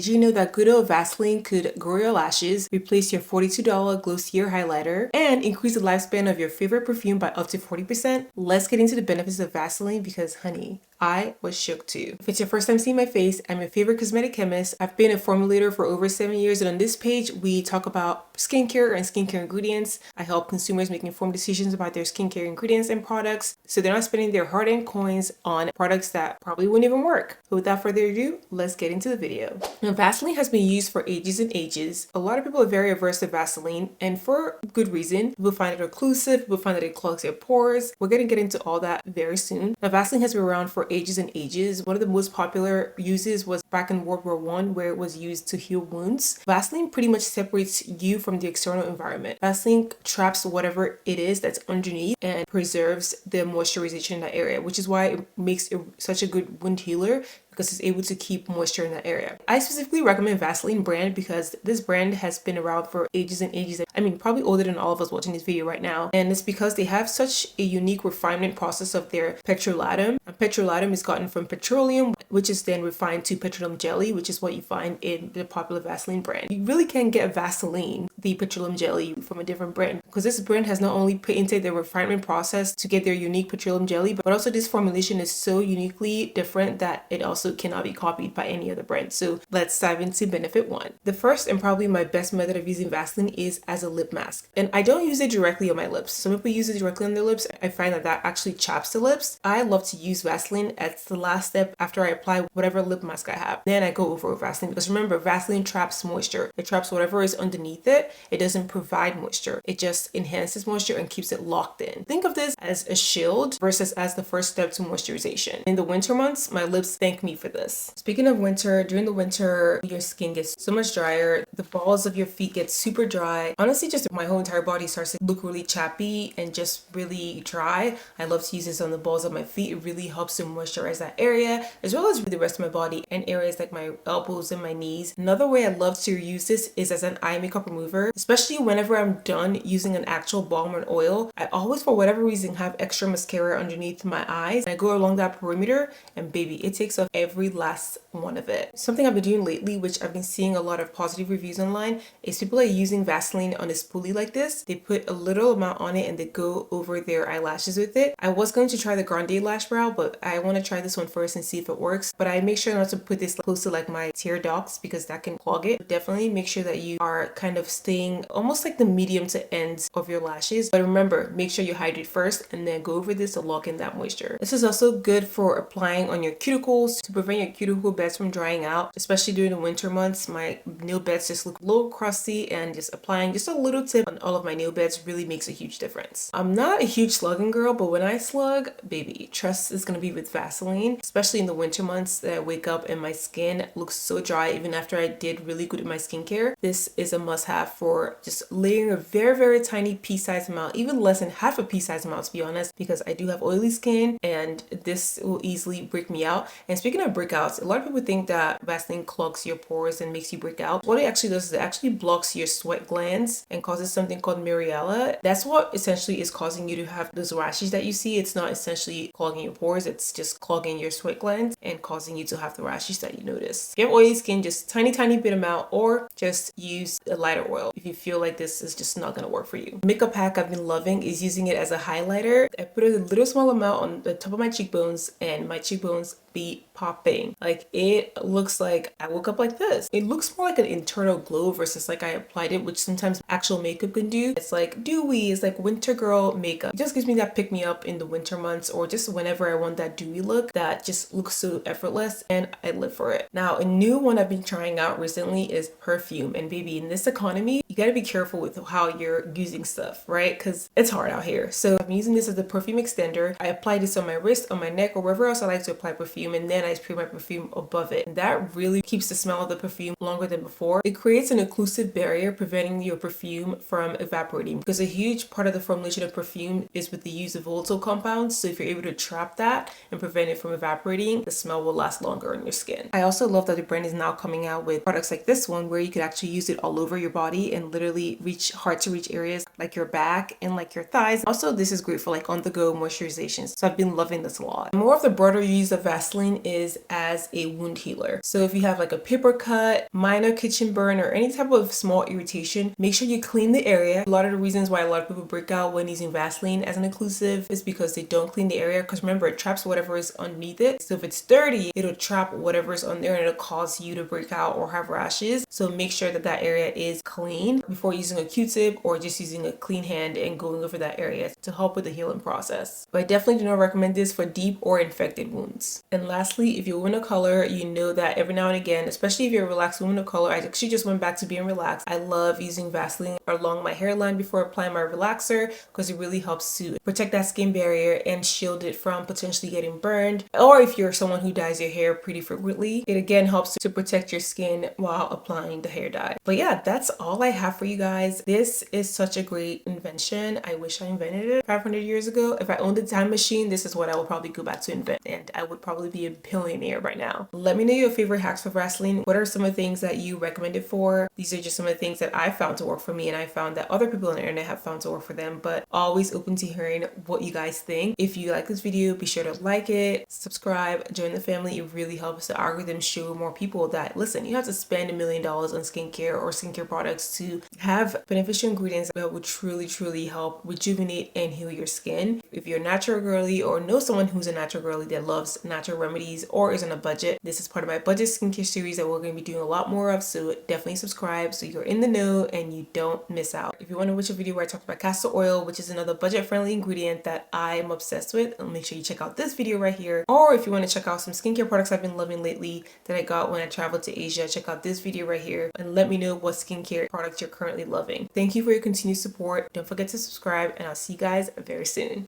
Did you know that good old Vaseline could grow your lashes, replace your $42 Glossier highlighter, and increase the lifespan of your favorite perfume by up to 40%? Let's get into the benefits of Vaseline because, honey, I was shook too. If it's your first time seeing my face, I'm your favorite cosmetic chemist. I've been a formulator for over 7 years, and on this page, we talk about skincare and skincare ingredients. I help consumers make informed decisions about their skincare ingredients and products, so they're not spending their hard-earned coins on products that probably wouldn't even work. So without further ado, let's get into the video. Now, Vaseline has been used for ages and ages. A lot of people are very averse to Vaseline, and for good reason. People find it occlusive, people find that it clogs their pores. We're going to get into all that very soon. Now, Vaseline has been around for ages and ages. One of the most popular uses was back in World War I, where it was used to heal wounds. Vaseline pretty much separates you from the external environment. Vaseline traps whatever it is that's underneath and preserves the moisturization in that area, which is why it makes it such a good wound healer, because it's able to keep moisture in that area. I specifically recommend Vaseline brand because this brand has been around for ages and ages. I mean, probably older than all of us watching this video right now. And it's because they have such a unique refinement process of their petrolatum. And petrolatum is gotten from petroleum, which is then refined to petroleum jelly, which is what you find in the popular Vaseline brand. You really can get Vaseline, the petroleum jelly, from a different brand, because this brand has not only patented the refinement process to get their unique petroleum jelly, but also this formulation is so uniquely different that it also cannot be copied by any other brand. So let's dive into benefit one. The first and probably my best method of using Vaseline is as a lip mask. And I don't use it directly on my lips. Some people use it directly on their lips. I find that actually chaps the lips. I love to use Vaseline as the last step after I apply whatever lip mask I have. Then I go over with Vaseline, because remember, Vaseline traps moisture. It traps whatever is underneath it. It doesn't provide moisture. It just enhances moisture and keeps it locked in. Think of this as a shield versus as the first step to moisturization. In the winter months, my lips thank me for this. Speaking of winter, during the winter, your skin gets so much drier. The balls of your feet get super dry. Honestly, just my whole entire body starts to look really chappy and just really dry. I love to use this on the balls of my feet. It really helps to moisturize that area, as well as the rest of my body and areas like my elbows and my knees. Another way I love to use this is as an eye makeup remover, especially whenever I'm done using an actual balm or oil. I always, for whatever reason, have extra mascara underneath my eyes. I go along that perimeter, and baby, it takes off every last one of it. Something I've been doing lately, which I've been seeing a lot of positive reviews online, is people are using Vaseline on a spoolie like this. They put a little amount on it and they go over their eyelashes with it. I was going to try the Grande Lash Brow, but I want to try this one first and see if it works. But I make sure not to put this close to like my tear ducts, because that can clog it. But definitely make sure that you are kind of staying almost like the medium to ends of your lashes. But remember, make sure you hydrate first and then go over this to lock in that moisture. This is also good for applying on your cuticles to prevent your cuticle beds from drying out, especially during the winter months. My nail beds just look a little crusty, and just applying just a little tip on all of my nail beds really makes a huge difference. I'm not a huge slugging girl, but when I slug, baby, trust is gonna be with Vaseline, especially in the winter months that I wake up and my skin looks so dry even after I did really good with my skincare. This is a must-have for just layering a very, very tiny pea-sized amount, even less than half a pea-sized amount to be honest, because I do have oily skin and this will easily break me out. And speaking of breakouts, a lot of people think that Vaseline clogs your pores and makes you break out. What it actually does is it actually blocks your sweat glands and causes something called Mariella. That's what essentially is causing you to have those rashes that you see. It's not essentially clogging your pores, it's just clogging your sweat glands and causing you to have the rashes that you notice. If you have oily skin, just tiny bit amount, or just use a lighter oil if you feel like this is just not gonna work for you. Makeup hack I've been loving is using it as a highlighter. I put a little small amount on the top of my cheekbones, and my cheekbones be popping. Like, it looks like I woke up like this. It looks more like an internal glow versus like I applied it, which sometimes actual makeup can do. It's like dewy, it's like winter girl makeup. It just gives me that pick me up in the winter months, or just whenever I want that dewy look that just looks so effortless, and I live for it. Now, a new one I've been trying out recently is perfume. And baby, in this economy, you gotta be careful with how you're using stuff, right? Because it's hard out here. So I'm using this as a perfume extender. I apply this on my wrist, on my neck, or wherever else I like to apply perfume, and then I spray my perfume above it. And that really keeps the smell of the perfume longer than before. It creates an occlusive barrier preventing your perfume from evaporating, because a huge part of the formulation of perfume is with the use of volatile compounds. So if you're able to trap that and prevent it from evaporating, the smell will last longer on your skin. I also love that the brand is now coming out with products like this one, where you could actually use it all over your body and literally reach hard to reach areas like your back and like your thighs. Also, this is great for like on the go moisturizations. So I've been loving this a lot. More of the broader use of Vaseline Vaseline is as a wound healer. So if you have like a paper cut, minor kitchen burn, or any type of small irritation, make sure you clean the area. A lot of the reasons why a lot of people break out when using Vaseline as an occlusive is because they don't clean the area, because remember, it traps whatever is underneath it. So if it's dirty, it'll trap whatever is on there and it'll cause you to break out or have rashes. So make sure that that area is clean before using a Q-tip or just using a clean hand and going over that area to help with the healing process. But I definitely do not recommend this for deep or infected wounds. And lastly, if you're a woman of color, you know that every now and again, especially if you're a relaxed woman of color, I actually just went back to being relaxed. I love using Vaseline along my hairline before applying my relaxer because it really helps to protect that skin barrier and shield it from potentially getting burned. Or if you're someone who dyes your hair pretty frequently, it again helps to protect your skin while applying the hair dye. But yeah, that's all I have for you guys. This is such a great invention. I wish I invented it 500 years ago. If I owned a time machine, this is what I would probably go back to invent, and I would probably be a billionaire right now. Let me know your favorite hacks for Vaseline. What are some of the things that you recommend it for? These are just some of the things that I found to work for me, and I found that other people on the internet have found to work for them, but always open to hearing what you guys think. If you like this video, be sure to like it, subscribe, join the family. It really helps the algorithm show more people that, listen, you have to spend $1 million on skincare or skincare products to have beneficial ingredients that will truly help rejuvenate and heal your skin. If you're a natural girly or know someone who's a natural girly that loves natural remedies or is on a budget, this is part of my budget skincare series that we're going to be doing a lot more of, so definitely subscribe so you're in the know and you don't miss out. If you want to watch a video where I talked about castor oil, which is another budget friendly ingredient that I'm obsessed with, make sure you check out this video right here. Or if you want to check out some skincare products I've been loving lately that I got when I traveled to Asia, check out this video right here and let me know what skincare products you're currently loving. Thank you for your continued support. Don't forget to subscribe, and I'll see you guys very soon.